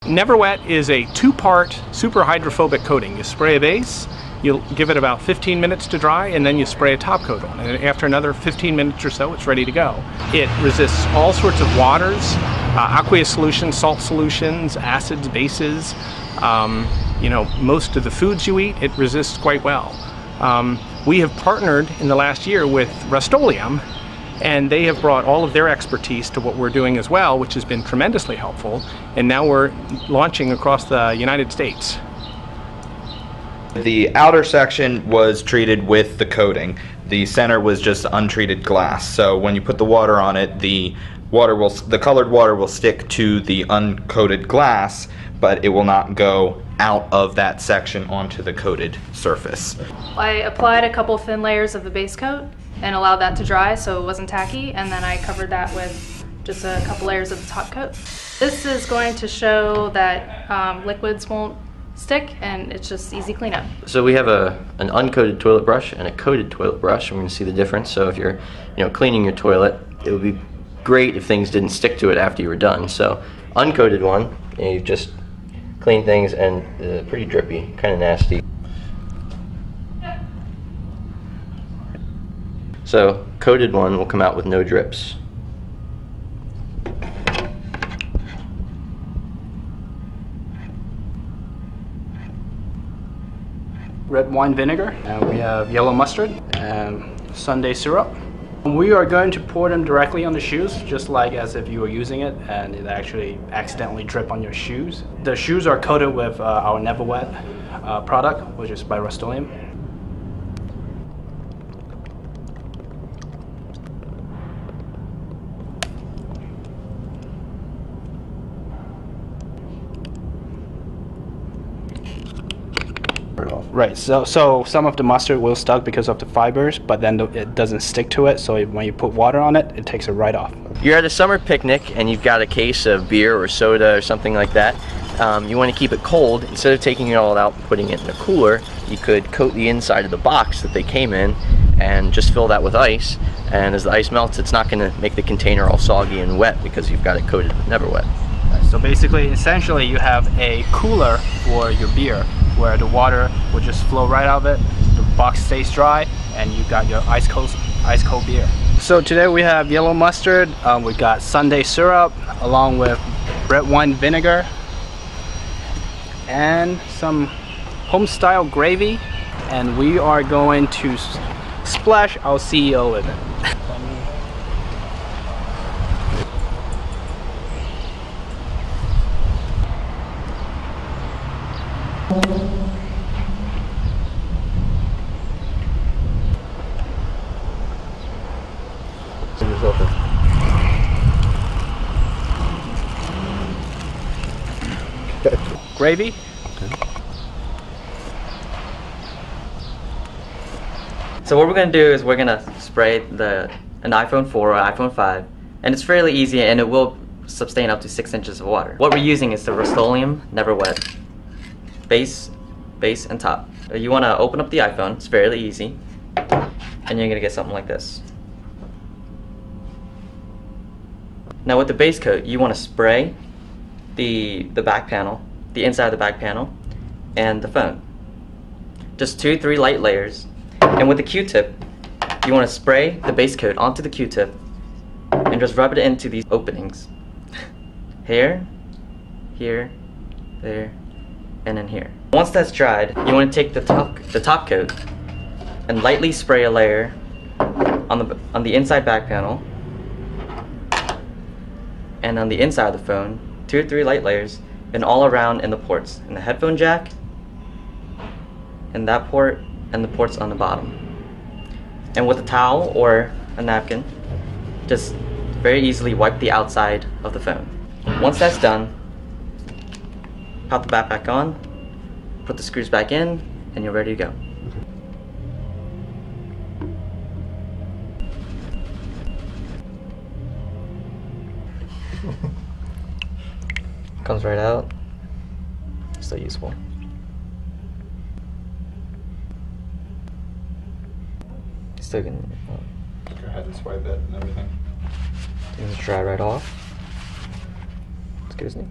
Never Wet is a two-part super hydrophobic coating. You spray a base, you give it about 15 minutes to dry, and then you spray a top coat on it. And after another 15 minutes or so, it's ready to go. It resists all sorts of waters, aqueous solutions, salt solutions, acids, bases. You know, most of the foods you eat, it resists quite well. We have partnered in the last year with Rust-Oleum, and they have brought all of their expertise to what we're doing as well, which has been tremendously helpful. And now we're launching across the United States. The outer section was treated with the coating. The center was just untreated glass. So when you put the water on it, the colored water will stick to the uncoated glass, but it will not go out of that section onto the coated surface. I applied a couple thin layers of the base coat and allowed that to dry so it wasn't tacky, and then I covered that with just a couple layers of the top coat. This is going to show that liquids won't stick, and it's just easy cleanup. So we have an uncoated toilet brush and a coated toilet brush. I'm going to see the difference. So if you're cleaning your toilet, it would be great if things didn't stick to it after you were done. So uncoated one, you just clean things, and pretty drippy, kind of nasty. So coated one will come out with no drips. Red wine vinegar, and we have yellow mustard and Sunday syrup. We are going to pour them directly on the shoes, just like as if you were using it and it actually accidentally drip on your shoes. The shoes are coated with our Never Wet product, which is by Rust-Oleum. Right, so some of the mustard will stuck because of the fibers, but then it doesn't stick to it, so when you put water on it, it takes it right off. You're at a summer picnic and you've got a case of beer or soda or something like that. You want to keep it cold. Instead of taking it all out and putting it in a cooler, you could coat the inside of the box that they came in and just fill that with ice, and as the ice melts, it's not going to make the container all soggy and wet because you've got it coated with Never Wet. So basically, essentially, you have a cooler for your beer where the water will just flow right out of it, the box stays dry, and you got your ice cold beer. So today we have yellow mustard, we got Sunday syrup, along with red wine vinegar, and some home-style gravy, and we are going to splash our CEO with it. Gravy. So what we're going to do is we're going to spray an iPhone 4 or iPhone 5, and it's fairly easy and it will sustain up to 6 inches of water. What we're using is the Rust-Oleum Never Wet base and top. You want to open up the iPhone, it's fairly easy, and you're going to get something like this. Now with the base coat, you want to spray the back panel, the inside of the back panel, and the phone. Just 2-3 light layers. And with the Q-tip, you want to spray the base coat onto the Q-tip and just rub it into these openings. Here, here, there, and then here. Once that's dried, you want to take the top coat and lightly spray a layer on the inside back panel, and on the inside of the phone, 2 or 3 light layers, and all around in the ports, in the headphone jack, and that port, and the ports on the bottom. And with a towel or a napkin, just very easily wipe the outside of the phone. Once that's done, pop the back on, put the screws back in, and you're ready to go. Comes right out. Still useful. Still gonna. Go ahead and swipe it and everything. It's dry right off. Excuse me.